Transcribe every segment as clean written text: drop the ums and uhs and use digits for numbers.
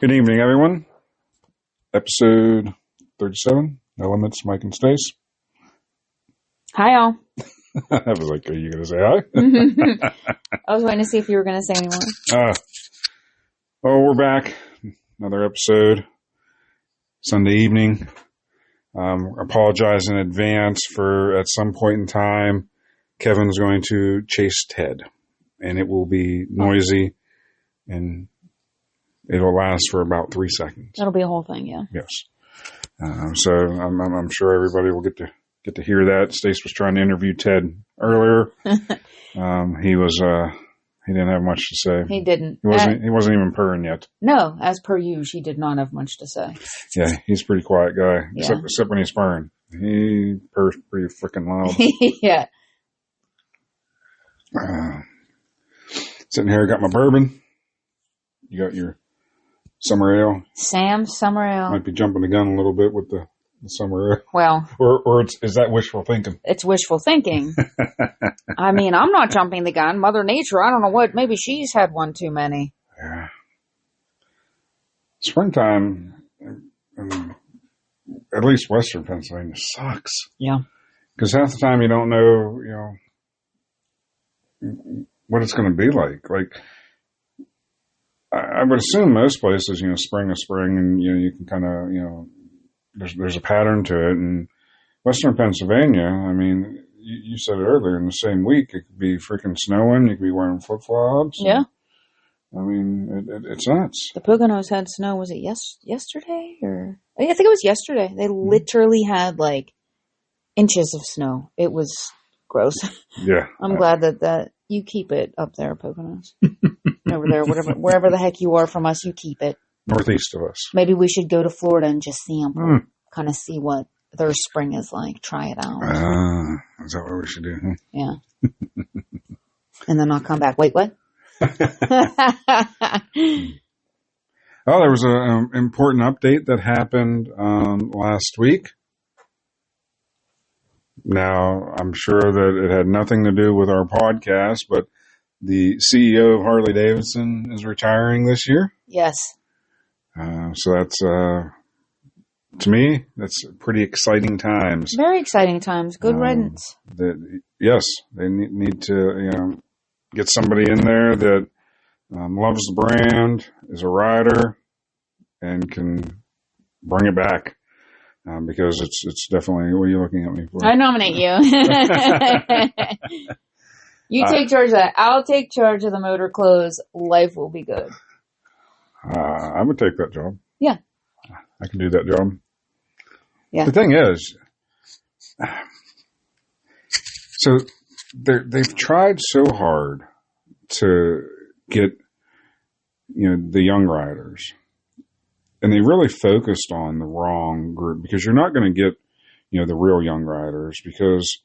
Good evening, everyone. Episode 37, No Limits, Mike and Stace. Hi, all. I was like, are you going to say hi? I was waiting to see if you were going to say any more. We're back. Another episode. Sunday evening. Apologize in advance for, at some point in time, Kevin's going to chase Ted. And it will be noisy and it'll last for about 3 seconds. That'll be a whole thing, yeah. Yes. So I'm sure everybody will get to hear that. Stace was trying to interview Ted earlier. He didn't have much to say. He didn't. He wasn't even purring yet. No, as per usual, he did not have much to say. Yeah, he's a pretty quiet guy. Yeah. Except when he's purring. He purrs pretty freaking loud. Yeah. Sitting here, got my bourbon. You got your summer ale. Sam's summer ale. Might be jumping the gun a little bit with the summer ale. Well. Or is that wishful thinking? It's wishful thinking. I mean, I'm not jumping the gun. Mother Nature, I don't know what. Maybe she's had one too many. Yeah. Springtime, at least Western Pennsylvania, sucks. Yeah. Because half the time you don't know, what it's going to be like. Like, I would assume most places, spring is spring, and you can kind of, there's a pattern to it. And Western Pennsylvania, I mean, you said it earlier, in the same week it could be freaking snowing. You could be wearing flip flops. Yeah. I mean, it's nuts. The Poconos had snow. Was it yesterday or? I think it was yesterday. They literally had like inches of snow. It was gross. Yeah. I'm glad that you keep it up there, Poconos. Over there, wherever the heck you are from us, you keep it. Northeast of us. Maybe we should go to Florida and just sample, kind of see what their spring is like. Try it out. Is that what we should do? Huh? Yeah. And then I'll come back. Wait, what? Oh, there was an important update that happened last week. Now, I'm sure that it had nothing to do with our podcast, but the CEO of Harley Davidson is retiring this year. Yes. So that's, to me, that's pretty exciting times. Very exciting times. Good riddance. Yes, they need to, get somebody in there that loves the brand, is a rider, and can bring it back. Because it's definitely, what are you looking at me for? I nominate you. You take charge of that. I'll take charge of the motor clothes. Life will be good. I would take that job. Yeah. I can do that job. Yeah. The thing is, so they've tried so hard to get, the young riders. And they really focused on the wrong group, because you're not going to get, the real young riders, because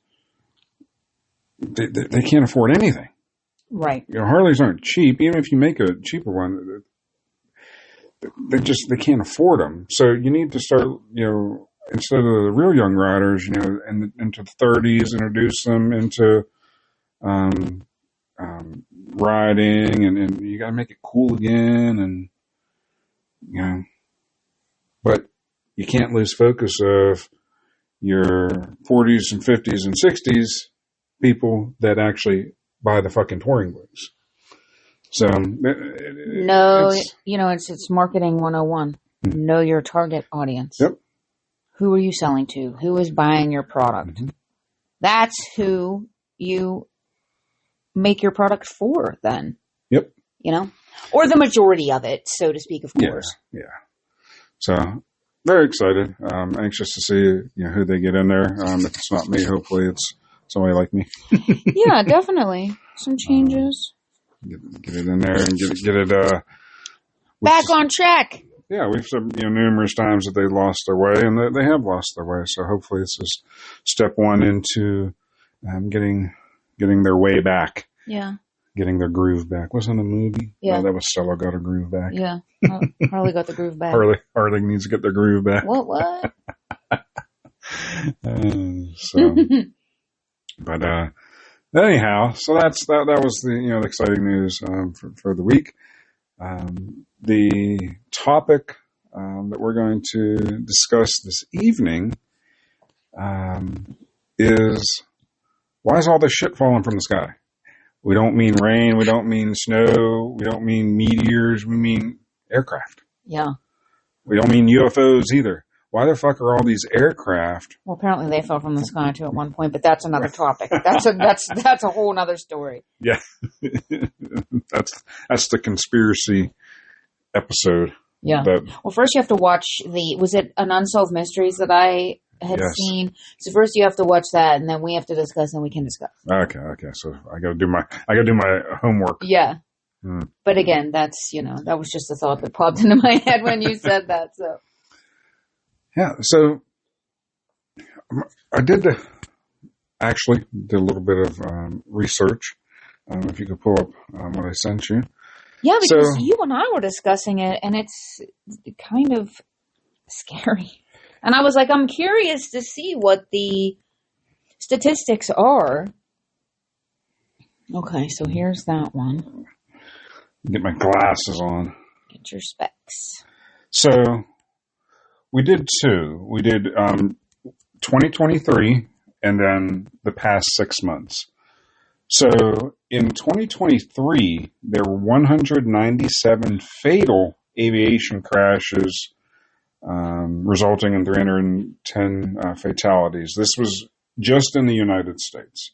they can't afford anything. Right. Harleys aren't cheap. Even if you make a cheaper one, they can't afford them. So you need to start, instead of the real young riders, into the 30s, introduce them into riding, and you got to make it cool again, and but you can't lose focus of your 40s and 50s and 60s people that actually buy the fucking touring books. So it's marketing 101. Know your target audience. Yep. Who are you selling to? Who is buying your product? Mm-hmm. That's who you make your product for then. Yep. Or the majority of it, so to speak, of course. Yeah. So, very excited. Anxious to see, who they get in there. If it's not me, hopefully it's somebody like me. Yeah, definitely. Some changes. Get it in there and get it back on track. Yeah, we've said numerous times that they lost their way, and they have lost their way. So hopefully it's just step one into getting their way back. Yeah. Getting their groove back. Wasn't a movie? Yeah. No, that was Stella got her groove back. Yeah. Harley got the groove back. Harley needs to get their groove back. What? But anyhow, so that was the exciting news for the week. The topic that we're going to discuss this evening is, why is all this shit falling from the sky? We don't mean rain, we don't mean snow, we don't mean meteors, we mean aircraft. Yeah. We don't mean UFOs either. Why the fuck are all these aircraft? Well, apparently they fell from the sky too at one point, but that's another topic. That's a whole nother story. Yeah. That's the conspiracy episode. Yeah. Well, first you have to watch was it an Unsolved Mysteries that I had seen? So first you have to watch that, and then we have to discuss, and we can discuss. Okay. So I gotta do my homework. Yeah. But again, that's, that was just a thought that popped into my head when you said that. So. Yeah. So I did actually did a little bit of research. If you could pull up what I sent you. Yeah, because you and I were discussing it, and it's kind of scary. And I was like, I'm curious to see what the statistics are. Okay, so here's that one. Get my glasses on. Get your specs. So we did two. We did 2023 and then the past 6 months. So in 2023, there were 197 fatal aviation crashes, resulting in 310 fatalities. This was just in the United States.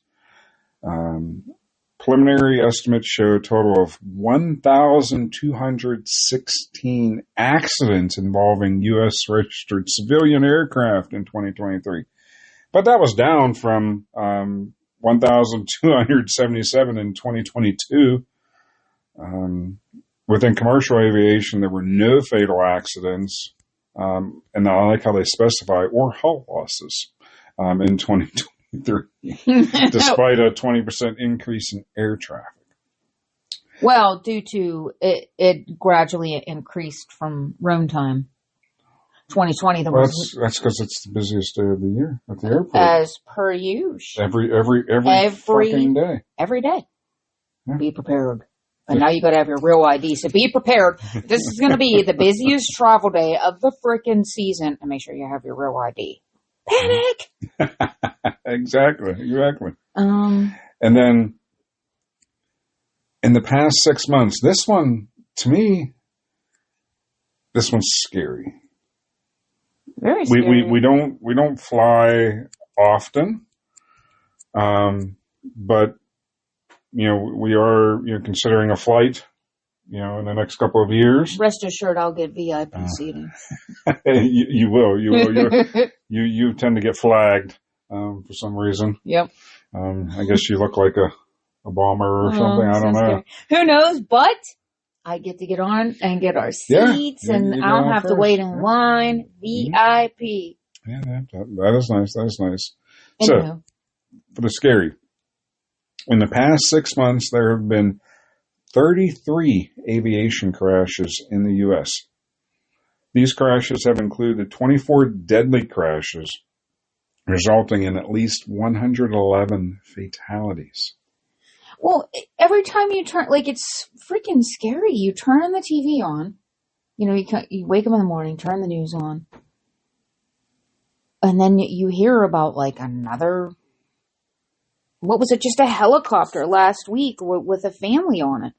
Preliminary estimates show a total of 1,216 accidents involving U.S. registered civilian aircraft in 2023. But that was down from 1,277 in 2022. Within commercial aviation, there were no fatal accidents, and I like how they specify, or hull losses in 2023. Despite a 20% increase in air traffic. Well, due to it gradually increased from roam time. 2020, that's because it's the busiest day of the year at the airport. As per usual. Every fucking day. Every day. Yeah. Be prepared. And now you got to have your real ID. So be prepared. This is going to be the busiest travel day of the freaking season. And make sure you have your real ID. Panic! Exactly. And then in the past 6 months, this one, to me, this one's scary. Very scary. We don't fly often, but we are considering a flight, in the next couple of years. Rest assured, I'll get VIP seating. You will. You tend to get flagged for some reason. Yep. I guess you look like a bomber or something. I don't know. Scary. Who knows? But I get to get on and get our seats, and I don't have to wait in line. VIP. Yeah, that is nice. That is nice. Anywho. So, for the scary, in the past 6 months, there have been 33 aviation crashes in the U.S. These crashes have included 24 deadly crashes, resulting in at least 111 fatalities. Well, every time you turn, it's freaking scary. You turn the TV on, you wake up in the morning, turn the news on, and then you hear about another, what was it, just a helicopter last week with a family on it.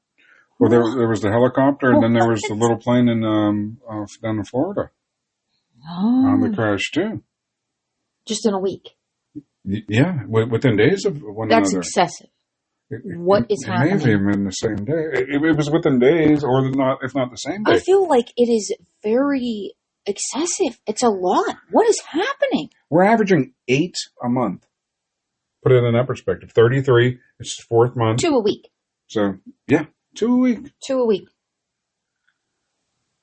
Well, there was the helicopter, and then there was the little plane down in Florida. Oh. The crash, too. Just in a week. Yeah, within days of one another. That's excessive. What is happening? It may have even been the same day. It was within days, or not, if not the same day. I feel like it is very excessive. It's a lot. What is happening? We're averaging 8 a month. Put it in that perspective. 33. It's the 4th month. 2 a week. So, yeah. 2 a week. 2 a week.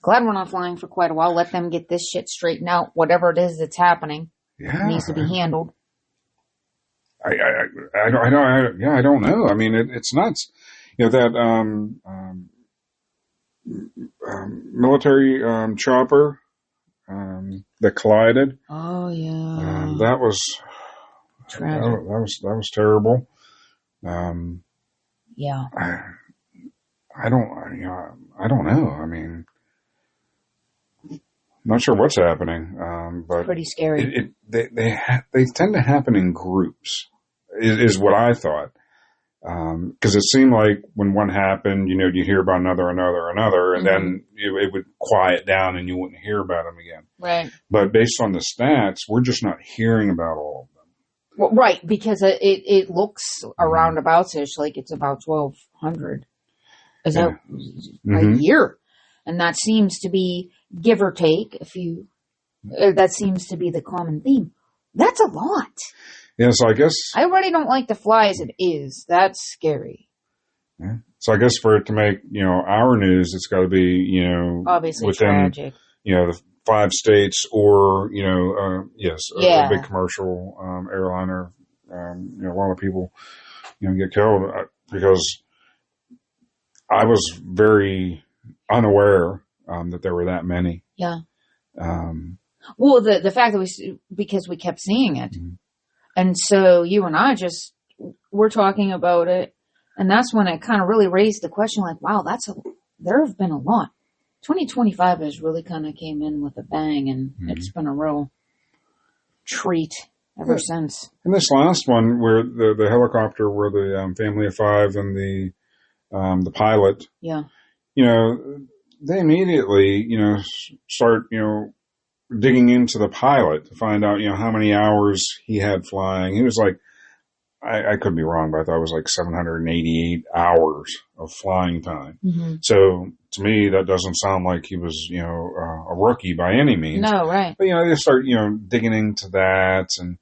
Glad we're not flying for quite a while. Let them get this shit straightened out. Whatever it is that's happening needs to be handled. I don't know. I mean, it's nuts. That military chopper that collided. Oh yeah. That was tragic. That was terrible. Yeah. I don't know. I mean, not sure what's happening, but Pretty scary. They tend to happen in groups, is what I thought. Because it seemed like when one happened, you hear about another, and then it would quiet down and you wouldn't hear about them again. Right. But based on the stats, we're just not hearing about all of them. Well, right, because it looks around about-ish like it's about 1,200. Is that a year? And that seems to be, give or take, that seems to be the common theme. That's a lot. Yeah, so I guess... I already don't like to fly as it is. That's scary. Yeah. So I guess for it to make, our news, it's got to be, obviously within, tragic. The 5 states or, yes, a big commercial airliner, a lot of people, get killed because I was very unaware that there were that many. Yeah. Well, the fact that because we kept seeing it. Mm-hmm. And so you and I we're talking about it. And that's when it kind of really raised the question like, wow, there have been a lot. 2025 has really kind of came in with a bang, and it's been a real treat ever since. And this last one where the helicopter where the family of 5 and the pilot, they immediately, start, digging into the pilot to find out, how many hours he had flying. He was like, I could be wrong, but I thought it was like 788 hours of flying time. Mm-hmm. So to me, that doesn't sound like he was, a rookie by any means. No, right. But, they start, digging into that. And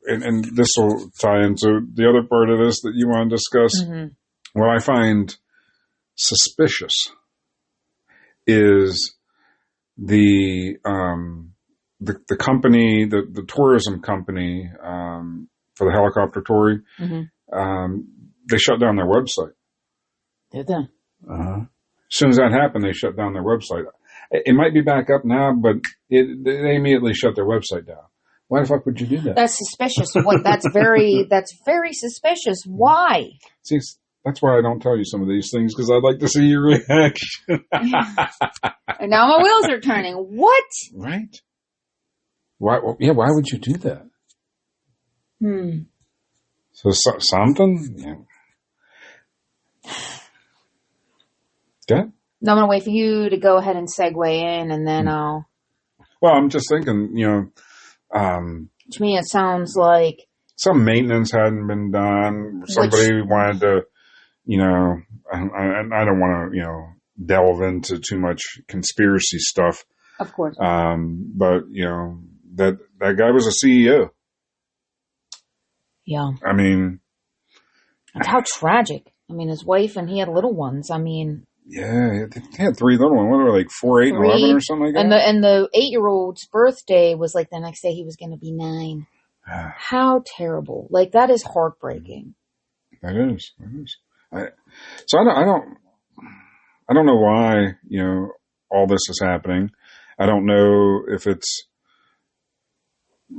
and this will tie into the other part of this that you want to discuss. Mm-hmm. What I find suspicious is the company, the tourism company, for the helicopter touring, they shut down their website. Did they? As soon as that happened, they shut down their website. It might be back up now, but they immediately shut their website down. Why the fuck would you do that? That's suspicious. That's very suspicious. Why? See, that's why I don't tell you some of these things, because I'd like to see your reaction. And now my wheels are turning. What? Right? Why? Well, yeah. Why would you do that? So something. Yeah. Good. No, I'm gonna wait for you to go ahead and segue in, and then I'll. Well, I'm just thinking. To me, it sounds like some maintenance hadn't been done. Somebody wanted to. I don't want to, delve into too much conspiracy stuff. Of course. But, that guy was a CEO. Yeah. I mean. That's how tragic. I mean, his wife and he had little ones. I mean. Yeah, he had 3 little ones. What were they, like 4, 8, and 11 or something like that? And the 8-year-old's birthday was like the next day he was going to be 9. How terrible. Like, that is heartbreaking. That is. So I don't know why, all this is happening. I don't know if it's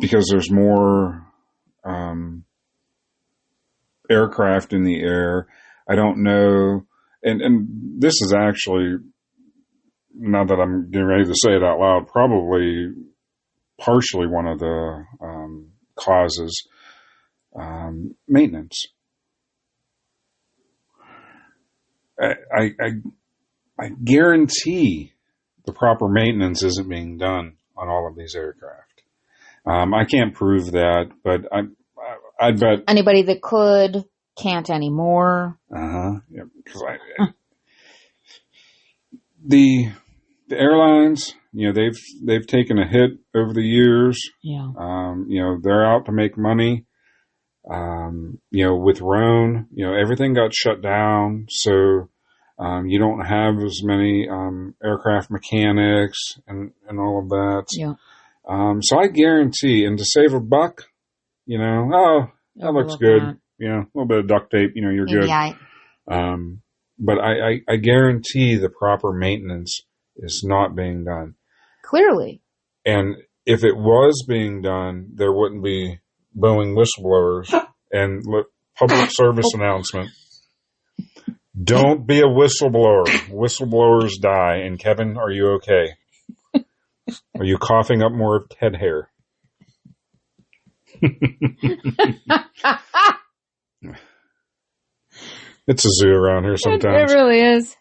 because there's more aircraft in the air. I don't know. And this is actually, now that I'm getting ready to say it out loud, probably partially one of the causes, maintenance. I guarantee the proper maintenance isn't being done on all of these aircraft. I can't prove that, but I bet anybody that could can't anymore. Yeah, because the airlines, they've taken a hit over the years. Yeah. They're out to make money. With Rhone, everything got shut down. So, you don't have as many, aircraft mechanics and all of that. Yeah. So I guarantee, and to save a buck, that looks good. That. A little bit of duct tape, you're good. Yeah. But I guarantee the proper maintenance is not being done. Clearly. And if it was being done, there wouldn't be Boeing whistleblowers and public service announcement. Don't be a whistleblower. Whistleblowers die. And Kevin, are you okay? Are you coughing up more of Ted hair? It's a zoo around here sometimes. It really is.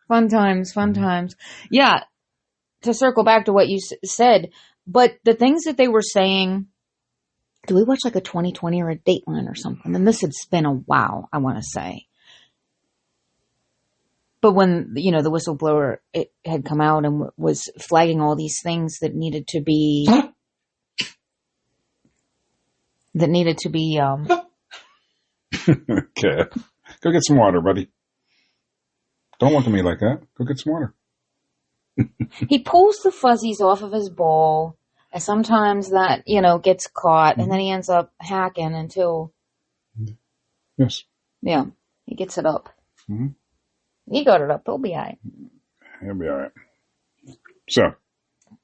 Fun times. Yeah, to circle back to what you said, but the things that they were saying, do we watch like a 2020 or a Dateline or something? And this had been a while, I want to say. But when, the whistleblower it had come out and was flagging all these things that needed to be, Okay. Go get some water, buddy. Don't look at me like that. Go get some water. He pulls the fuzzies off of his bowl, and sometimes that, gets caught, and then he ends up hacking until... Yes. Yeah, he gets it up. Mm-hmm. He got it up. He'll be all right. He'll be all right. So,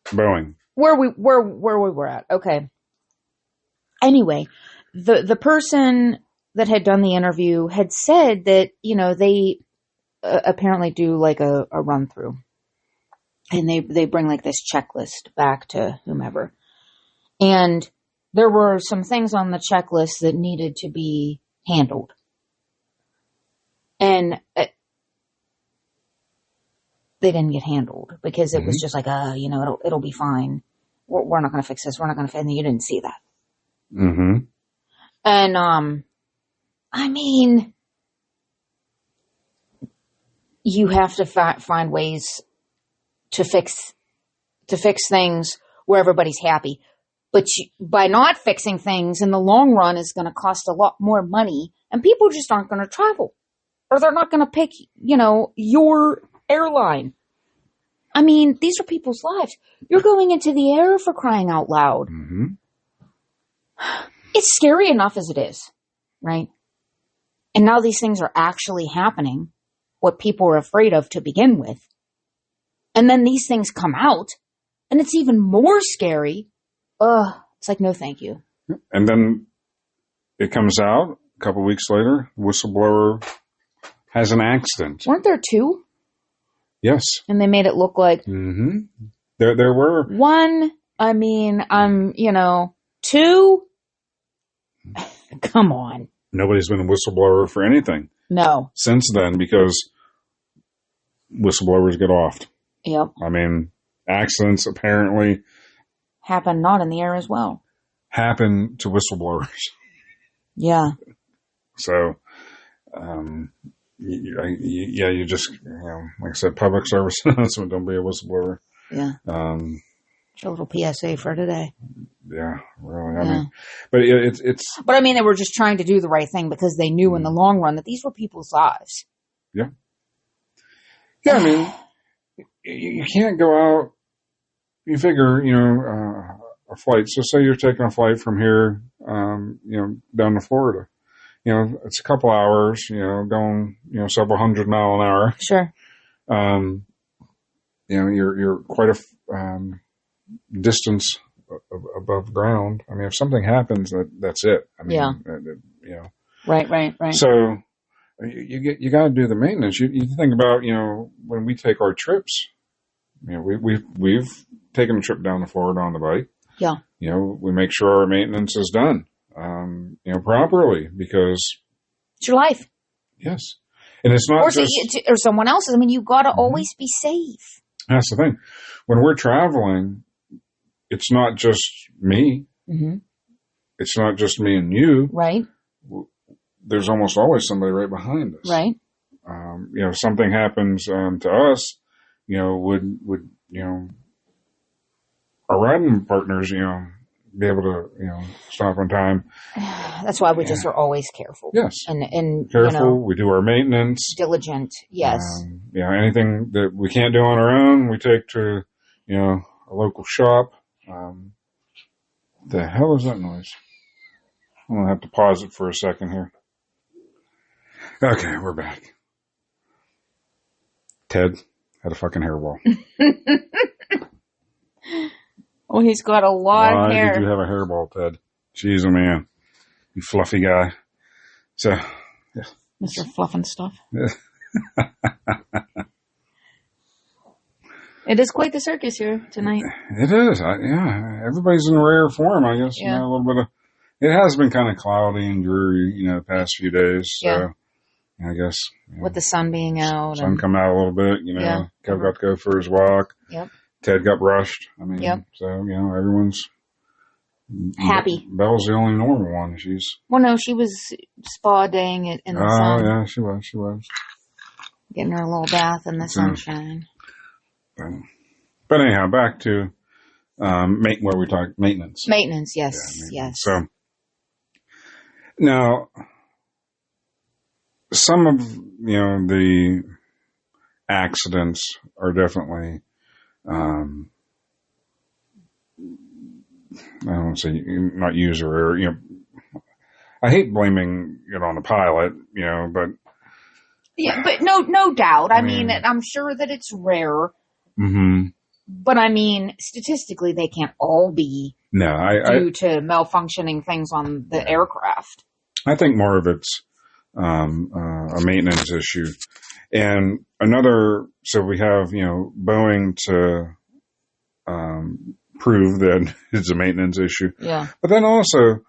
Boeing. Where we were at. Okay. Anyway, the person that had done the interview had said that, they apparently do like a run through. And they bring like this checklist back to whomever. And there were some things on the checklist that needed to be handled. And they didn't get handled because it was just like, it'll be fine. We're not going to fix this. We're not going to fix it. And you didn't see that. Mm-hmm. And, you have to find ways to fix things where everybody's happy. But by not fixing things in the long run is going to cost a lot more money, and people just aren't going to travel, or they're not going to pick, your airline. These are people's lives. You're going into the air, for crying out loud. Mm-hmm. It's scary enough as it is, right? And now these things are actually happening, what people were afraid of to begin with. And then these things come out, and it's even more scary. It's like, no, thank you. And then it comes out a couple weeks later, whistleblower has an accident. Weren't there two? Yes. And they made it look like... Mm-hmm. There were... One, two? Come on. Nobody's been a whistleblower for anything. No. Since then, because whistleblowers get offed. Yep. Accidents apparently... Happen not in the air as well. Happen to whistleblowers. Yeah. So... you just, like I said, public service announcement, don't be a whistleblower. Yeah. A little PSA for today. Yeah, really. But it's. But they were just trying to do the right thing because they knew in the long run that these were people's lives. Yeah. Yeah, you can't go out. You figure, a flight. So say you're taking a flight from here, down to Florida. It's a couple hours, going, several 100-mile an hour. Sure. You're quite a distance above ground. If something happens, that's it. Yeah. Right. So you got to do the maintenance. You think about, when we take our trips, we've taken a trip down to Florida on the bike. Yeah. We make sure our maintenance is done. Properly, because it's your life. Yes, and it's not or someone else's. You got to always be safe. That's the thing. When we're traveling, it's not just me. Mm-hmm. It's not just me and you. Right. There's almost always somebody right behind us. Right. If something happens to us, would our riding partners, be able to, stop on time. That's why we just are always careful. Yes. And careful. We do our maintenance. Diligent. Yes. Anything that we can't do on our own, we take to, a local shop. The hell is that noise? I'm going to have to pause it for a second here. Okay, we're back. Ted had a fucking hairball. Oh, he's got a lot of hair. Why did you have a hairball, Ted? Jeez, oh man. You fluffy guy. So, yeah. Mr. Fluff and Stuff. It is quite the circus here tonight. It is. Yeah, everybody's in rare form, I guess. Yeah. A little bit of. It has been kind of cloudy and dreary, the past few days. So Yeah. I guess With the sun being out. sun come out a little bit. Yeah. Kev got to go for his walk. Yep. Ted got brushed. I mean, Yep. so everyone's Happy. Belle's the only normal one. She's. Well, no, she was spa daying it in the Oh sun. yeah, she was. She was. Getting her little bath in the sunshine. But anyhow, back to what we talked maintenance. Maintenance, yes, Yeah, maintenance. yes. So now, some of the accidents are definitely, I don't want to say not user error. I hate blaming it on the pilot, but Yeah, but no doubt. I mean, I'm sure that it's rare. Mm-hmm. But I mean, statistically, they can't all be due to malfunctioning things on the aircraft. I think more of it's a maintenance issue. And so we have, Boeing to prove that it's a maintenance issue. Yeah. But then also,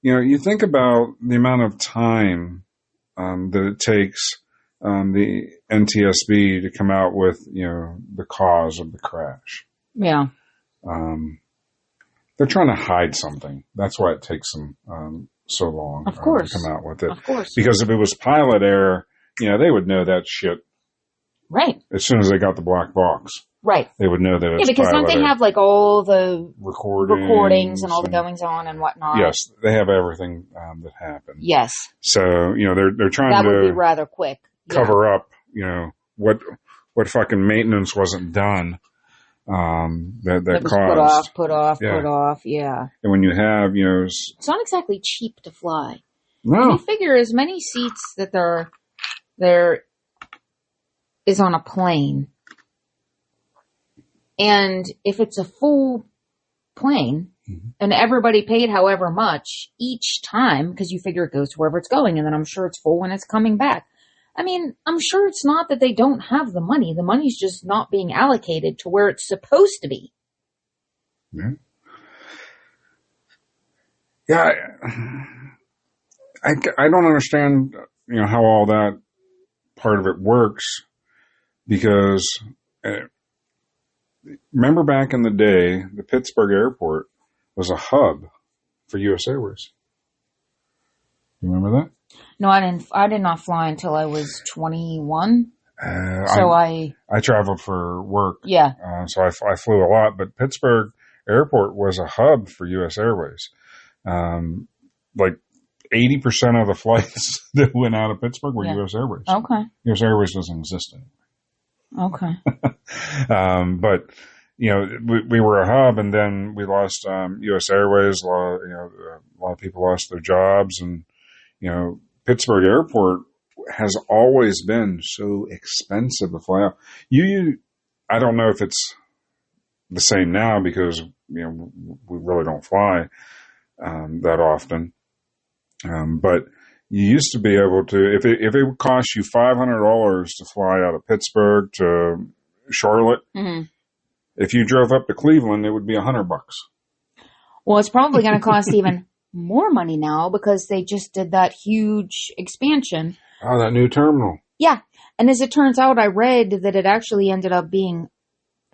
you think about the amount of time that it takes the NTSB to come out with, the cause of the crash. Yeah. They're trying to hide something. That's why it takes them so long Of course. to come out with it. Of course. Because if it was pilot error, they would know that shit right. as soon as they got the black box. Right. They would know that it's Yeah, because don't they error. have like all the recordings and all the and- goings on and whatnot? Yes, they have everything that happened. Yes. So they're trying That would be to rather quick. Yeah. cover up, what fucking maintenance wasn't done. That was caused. put off. Yeah. And when you have, It's not exactly cheap to fly. no, You figure as many seats that there is on a plane, and if it's a full plane and everybody paid however much each time, because you figure it goes to wherever it's going, and then I'm sure it's full when it's coming back. I mean, I'm sure it's not that they don't have the money. The money's just not being allocated to where it's supposed to be. Yeah. Yeah. I don't understand, how all that part of it works, because remember back in the day, the Pittsburgh airport was a hub for U.S. Airways. You remember that? No, I did not fly until I was 21. So I traveled for work. Yeah. So I flew a lot, but Pittsburgh Airport was a hub for U.S. Airways. Like 80% of the flights that went out of Pittsburgh were U.S. Airways. Okay. U.S. Airways doesn't exist anymore. Okay. But we were a hub, and then we lost U.S. Airways. A lot of people lost their jobs, and Pittsburgh Airport has always been so expensive to fly out. I don't know if it's the same now, because we really don't fly that often. But you used to be able to, if it would cost you $500 to fly out of Pittsburgh to Charlotte, if you drove up to Cleveland, it would be $100. Well, it's probably going to cost even more money now, because they just did that huge expansion. Oh, that new terminal. Yeah. And as it turns out, I read that it actually ended up being,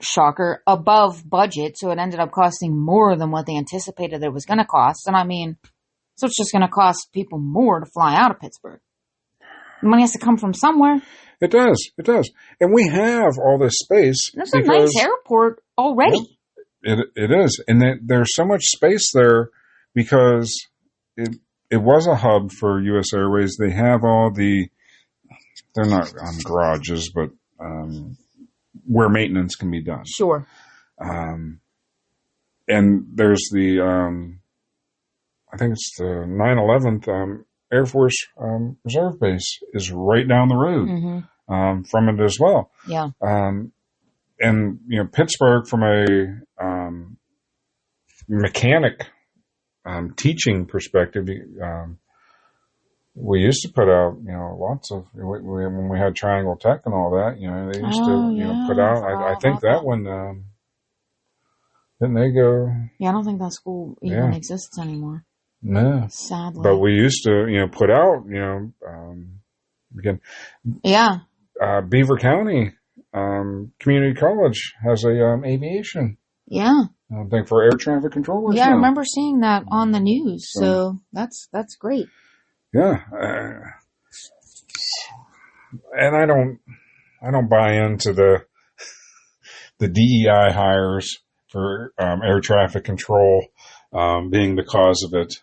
shocker, above budget. So it ended up costing more than what they anticipated it was going to cost. And I mean, so it's just going to cost people more to fly out of Pittsburgh. The money has to come from somewhere. It does. It does. And we have all this space. There's a nice airport already. It is. And there's so much space there, because it was a hub for U.S. Airways. They have all they're not garages, but where maintenance can be done. Sure. And there's I think it's the 9/11th Air Force Reserve Base is right down the road from it as well. Yeah. And Pittsburgh, from a mechanic teaching perspective, we used to put out, lots of, when we had Triangle Tech and all that, they used to, put out, I think that one, didn't they go? Yeah, I don't think that school even exists anymore. No. Sadly. But we used to, put out, again. Yeah. Beaver County, Community College has a, aviation. Yeah. I think for air traffic controllers. Yeah, now. I remember seeing that on the news. So that's great. Yeah. And I don't buy into the DEI hires for air traffic control being the cause of it.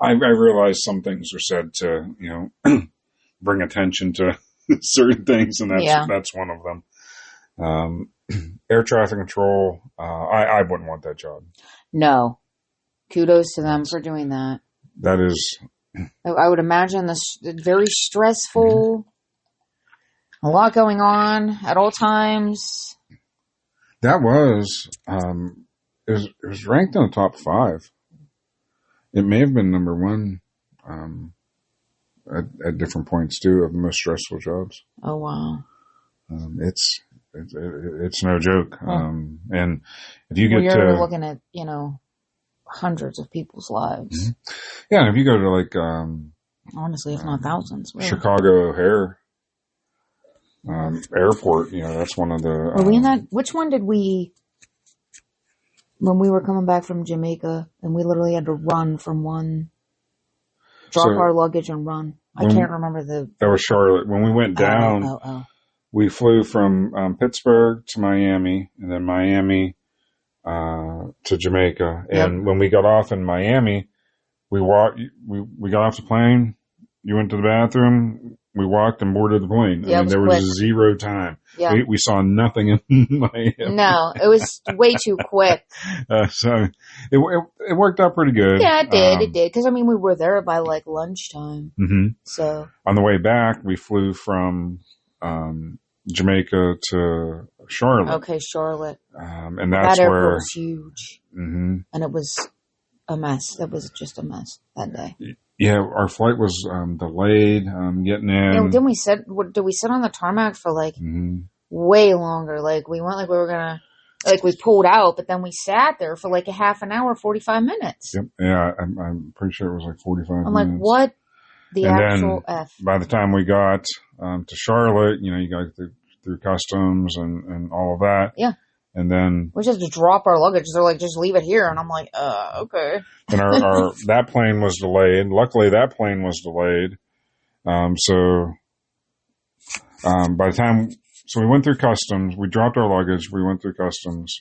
I realize some things are said to bring attention to certain things, and that's one of them. Air traffic control, I wouldn't want that job. No. Kudos to them for doing that. That is... I would imagine this very stressful, a lot going on at all times. That was, it was ranked in the top 5. It may have been number 1 at different points too of the most stressful jobs. Oh wow! It's no joke. And if you get you're looking at hundreds of people's lives. Mm-hmm. Yeah, and if you go to like honestly, if not thousands, really. Chicago O'Hare Airport, that's one of the. Were we in that? Which one did we? When we were coming back from Jamaica, and we literally had to run from one, drop our luggage and run. I can't remember the. That was Charlotte. When we went down, we flew from Pittsburgh to Miami, and then Miami to Jamaica. And when we got off in Miami, we walked. We got off the plane. You went to the bathroom. We walked and boarded the plane. Yeah, there was 0 time. Yeah. We saw nothing in Miami. No, it was way too quick. So it worked out pretty good. Yeah, it did. It did. Because, we were there by like lunchtime. Mm-hmm. So on the way back, we flew from Jamaica to Charlotte. Okay, Charlotte. And that's that where. airport was huge. Mm-hmm. And it was a mess. It was just a mess that day. Yeah, our flight was delayed getting in. Yeah, did we sit on the tarmac for way longer? Like we went like we were gonna we pulled out, but then we sat there for like a half an hour, 45 minutes. Yep. Yeah, I'm pretty sure it was like 45 minutes. I'm like, what the actual F? By the time we got to Charlotte, you got through customs and all of that. Yeah. And then we just had to drop our luggage. They're like, just leave it here. And I'm like, okay. And our that plane was delayed. Luckily, that plane was delayed. So by the time, we went through customs. We dropped our luggage. We went through customs.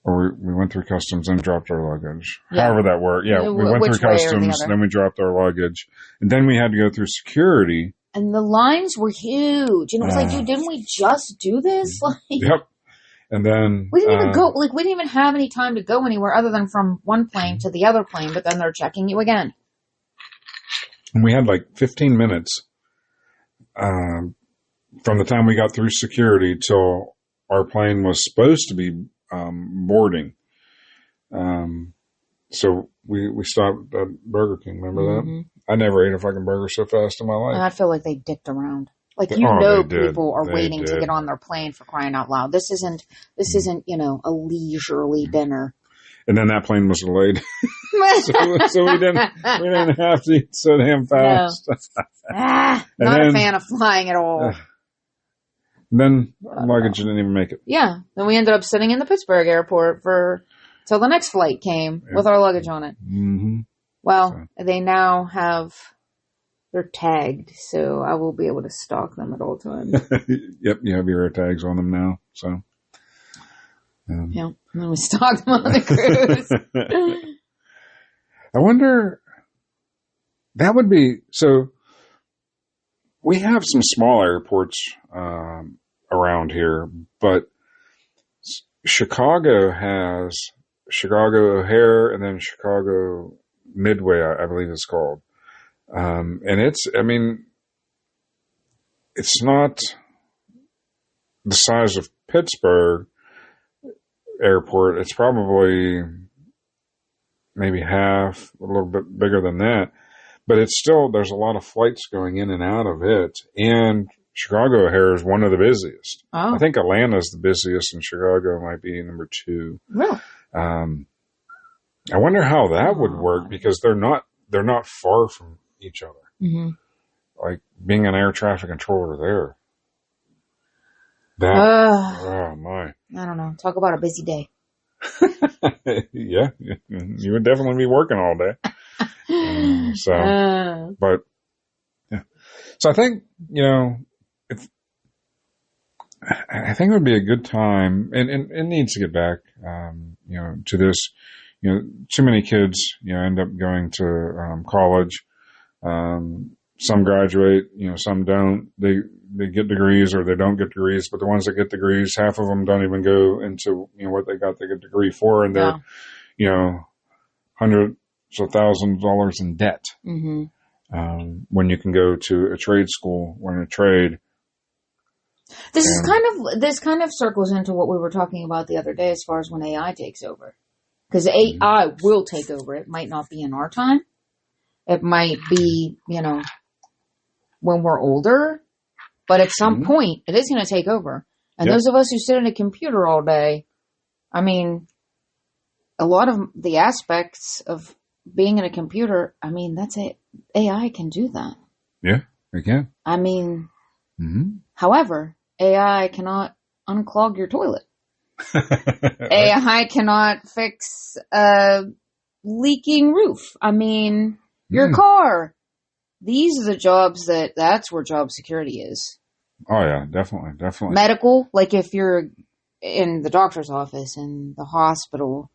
Or we went through customs and dropped our luggage. Yeah. However that worked. Yeah, we went through customs, then we dropped our luggage. And then we had to go through security. And the lines were huge. And it was like, dude, didn't we just do this? Yep. And then we didn't even go, we didn't even have any time to go anywhere other than from one plane to the other plane, but then they're checking you again. And we had like 15 minutes from the time we got through security till our plane was supposed to be boarding. So we stopped at Burger King. Remember that? I never ate a fucking burger so fast in my life. And I feel like they dicked around. Like, people are waiting to get on their plane for crying out loud. This isn't, a leisurely dinner. And then that plane was delayed. so we didn't have to eat so damn fast. No. Not a fan of flying at all. Then luggage didn't even make it. Yeah. Then we ended up sitting in the Pittsburgh airport till the next flight came with our luggage on it. Mm-hmm. Well, they now they're tagged, so I will be able to stalk them at all times. Yep, you have your air tags on them now, so. Yeah, and then we stalk them on the cruise. I wonder, that would be, so we have some small airports around here, but Chicago has Chicago O'Hare and then Chicago Midway, I believe it's called. And it's not the size of Pittsburgh airport. It's probably, maybe half, a little bit bigger than that. But it's still, there's a lot of flights going in and out of it. And Chicago O'Hare is one of the busiest. Oh. I think Atlanta's the busiest and Chicago might be number 2. Really? I wonder how that would work because they're not far from each other. Mm-hmm. Like being an air traffic controller there. Oh my. I don't know. Talk about a busy day. Yeah, you would definitely be working all day. But yeah. So I think, I think it would be a good time, and it needs to get back, to this. Too many kids, end up going to college. Some graduate, some don't. They get degrees or they don't get degrees, but the ones that get degrees, half of them don't even go into, what they got the degree for, and they're, hundreds of thousands of dollars in debt. Mm-hmm. When you can go to a trade school, learn a trade. This kind of circles into what we were talking about the other day as far as when AI takes over. Because AI will take over. It might not be in our time. It might be, when we're older. But at some point, it is going to take over. And those of us who sit at a computer all day, I mean, a lot of the aspects of being in a computer, I mean, that's it. AI can do that. Yeah, it can. I mean, however, AI cannot unclog your toilet. AI cannot fix a leaking roof. I mean, your car. These are the jobs that's where job security is. Oh yeah, definitely. Medical, like if you're in the doctor's office, in the hospital,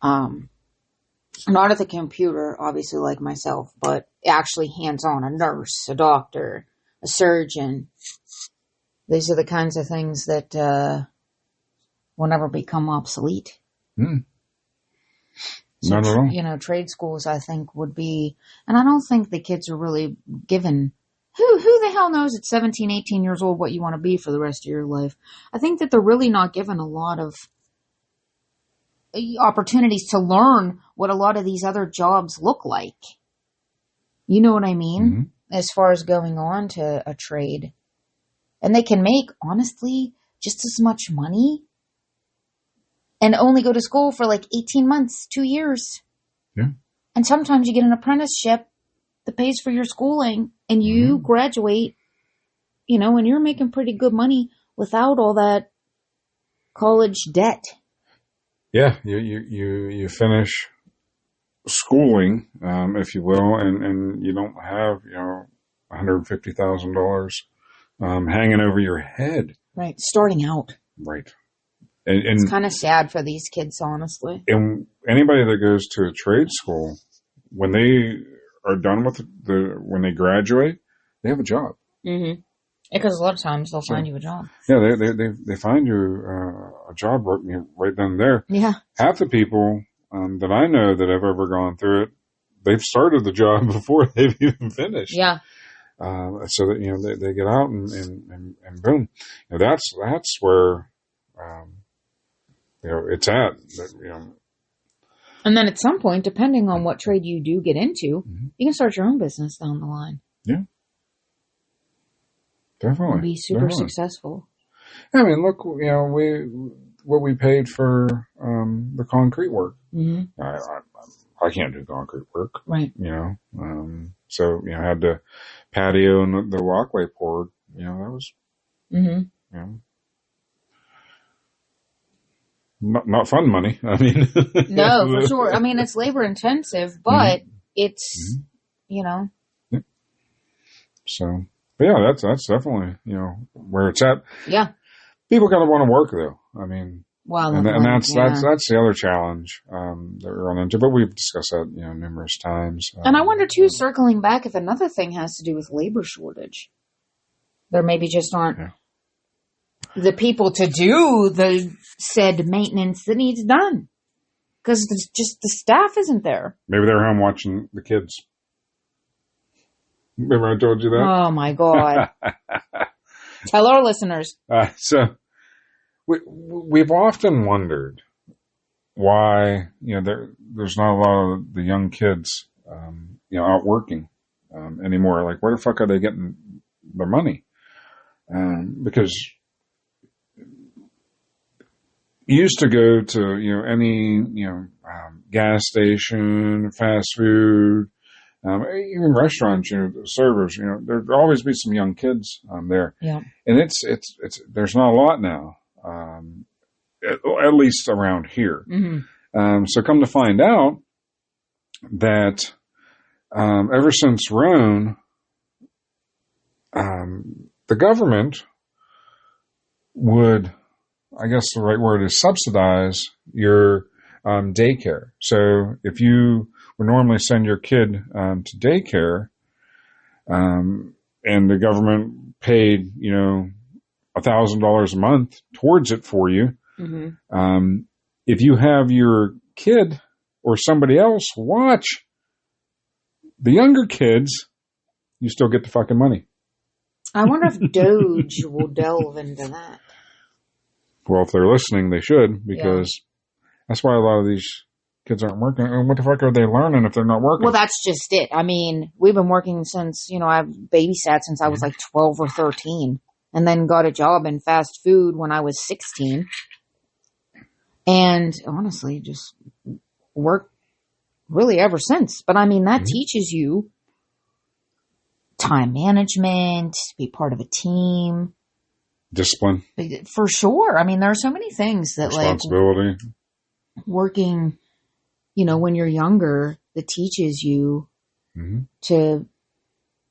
not at the computer, obviously like myself, but actually hands-on, a nurse, a doctor, a surgeon. These are the kinds of things that will never become obsolete. So, not at all. Trade schools, I think, would be, and I don't think the kids are really given, who the hell knows at 17, 18 years old what you want to be for the rest of your life. I think that they're really not given a lot of opportunities to learn what a lot of these other jobs look like. You know what I mean? As far as going on to a trade. And they can make, honestly, just as much money and only go to school for like 18 months, 2 years. Yeah. And sometimes you get an apprenticeship that pays for your schooling and you graduate, and you're making pretty good money without all that college debt. Yeah, you finish schooling, if you will, and you don't have, $150,000 hanging over your head. Right, starting out. Right. And it's kind of sad for these kids, honestly. And anybody that goes to a trade school, when they are done with when they graduate, they have a job. Mm-hmm. Because a lot of times they'll find you a job. Yeah, they find you a job right then and there. Yeah. Half the people that I know that have ever gone through it, they've started the job before they've even finished. Yeah. So that they get out and boom, that's where it's at. And then at some point, depending on what trade you do get into, you can start your own business down the line. Yeah. Definitely. And be super successful. I mean, look, what we paid for the concrete work. Mm-hmm. I can't do concrete work. Right. So, I had the patio and the walkway poured, that was, not fun money. I mean, no, for sure. I mean, it's labor intensive, but it's, Yeah. So, but yeah, that's definitely, where it's at. Yeah. People gotta want to work though. I mean, well, and that's the other challenge, that we're running into, but we've discussed that, numerous times. And I wonder too, circling back, if another thing has to do with labor shortage. There maybe just aren't the people to do the said maintenance that needs done. Because just the staff isn't there. Maybe they're home watching the kids. Remember I told you that? Oh my God. Tell our listeners. So we've often wondered, why, there's not a lot of the young kids, out working, anymore. Like, where the fuck are they getting their money? Because you used to go to, any, gas station, fast food, even restaurants, the servers, there'd always be some young kids, there. Yeah. And there's not a lot now, at least around here. Mm-hmm. So come to find out that, ever since Roan, the government would, I guess the right word is, subsidize your daycare. So if you would normally send your kid to daycare, and the government paid, $1,000 a month towards it for you, Mm-hmm. if you have your kid or somebody else watch the younger kids, you still get the fucking money. I wonder if Doge will delve into that. Well, if they're listening, they should, because that's why a lot of these kids aren't working. And what the fuck are they learning if they're not working? Well, that's just it. I mean, we've been working since, I've babysat since I was like 12 or 13, and then got a job in fast food when I was 16. And honestly, just worked really ever since. But I mean, that teaches you time management, be part of a team. Discipline. For sure. I mean, there are so many things that responsibility. Working, when you're younger, that teaches you to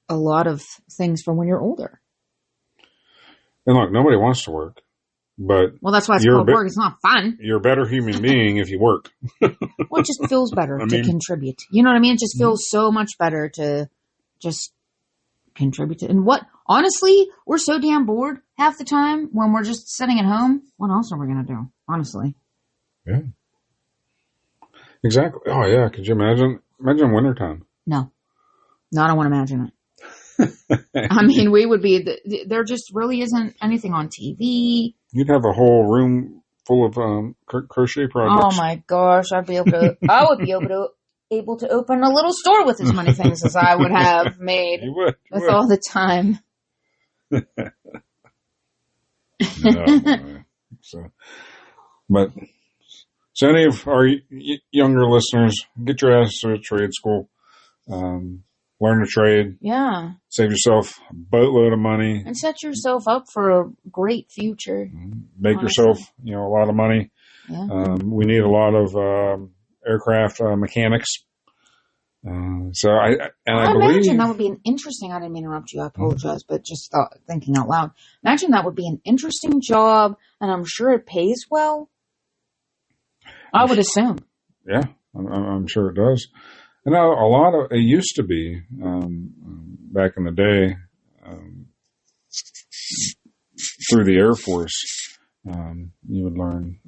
a lot of things from when you're older. And look, nobody wants to work, but well, that's why it's called work. It's not fun. You're a better human being if you work. Well, it just feels better to contribute. You know what I mean? It just feels so much better to just contribute to. And honestly, we're so damn bored half the time when we're just sitting at home. What else are we going to do? Honestly. Yeah. Exactly. Oh yeah. Could you imagine wintertime? No, I don't want to imagine it. I mean, we would be, there just really isn't anything on TV. You'd have a whole room full of crochet projects. Oh my gosh, I would be able to open a little store with as many things as I would have made. You would. All the time. So any of our younger listeners, get your ass to a trade school. Learn a trade. Yeah. Save yourself a boatload of money. And set yourself up for a great future. Make yourself, a lot of money. Yeah. We need a lot of aircraft mechanics. So I believe, imagine that would be an interesting, I didn't mean to interrupt you, I apologize, but just thinking out loud. Imagine that would be an interesting job, and I'm sure it pays well. I would assume. Yeah, I'm sure it does. And it used to be, back in the day, through the Air Force, you would learn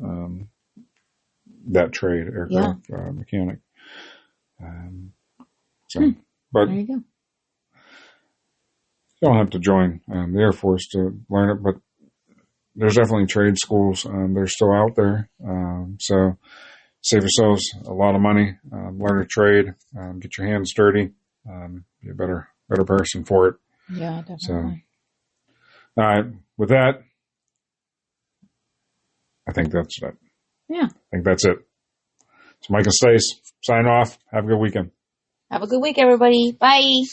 that trade, aircraft mechanic. But there you go. You don't have to join the Air Force to learn it, but there's definitely trade schools. They're still out there. So save yourselves a lot of money, learn a trade, get your hands dirty, be a better person for it. Yeah, definitely. So, all right, with that, I think that's it. Yeah. I think that's it. So Mike and Stace, sign off. Have a good weekend. Have a good week, everybody. Bye.